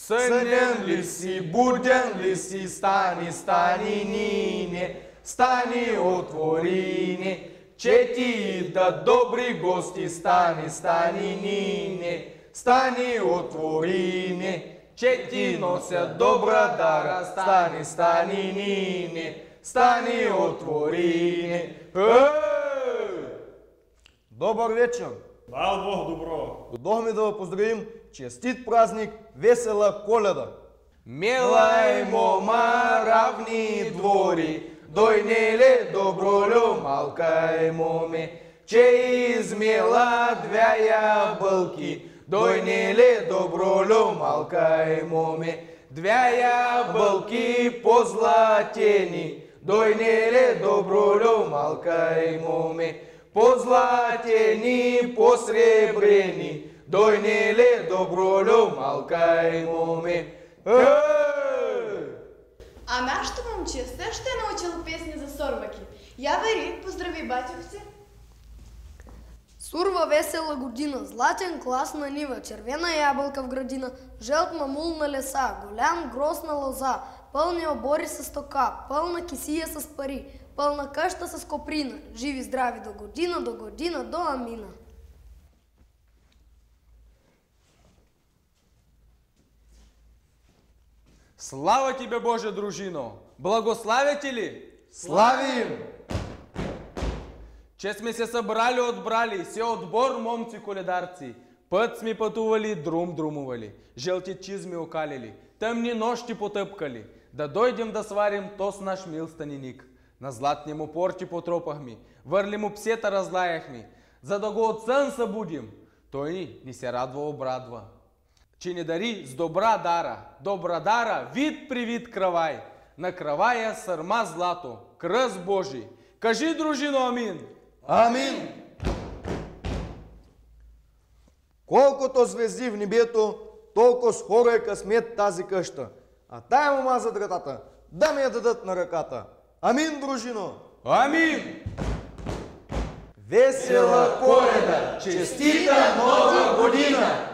Сънен ли си, буден ли си, стани, стани, нине, стани, отвори ни, че ти идат добри гости, стани, стани, нине, стани, отвори ни, че ти носят добра дара, стани, стани, нине, стани, отвори ни. Добър вечер! Дал Бог добро! Дойдохме да ви поздравим честит празник, весела Коледа! Милай мома, равни двори, дойнеле добролю, малкай моме, че измела двя ябълки, дойнеле добролю, малкай моме, двя ябълки позлатени, дойнеле добролю, малкай моме, позлатени, посребрени, дойнеле добролю, малкай моме. А нашето момче също е научило песни за сорваки. Я вери, поздрави батювци. Сурва весела година, златен клас на нива, червена ябълка в градина, жълт мамул на леса, голям грозна лоза, пълни обори с тока, пълна кисия с пари, пълна къща с коприна, живи здрави до година, до амина. Слава тебе, Боже, дружино! Благославя ти ли? Славим! Че сме се събрали отбрали, се отбор момци коледарци. Път сме пътували, друмували, жълти чизми окалили, тъмни нощи потъпкали. Да дойдем да сварим тос наш мил станиник. На златни му порти потропахме, върли му псета разлаяхме, за да го от сън събудим. Той ни се радва обрадва, че ни дари с добра дара, вид при вид кравай, на кравая сърма злато, кръст Божий. Кажи, дружино, амин! Амин! Колкото звезди в небето, толкова с хора е късмет тази къща. А тая мома зад вратата, да ми я дадат на ръката. Амин, дружино! Амин! Весела Коледа! Честита Нова година!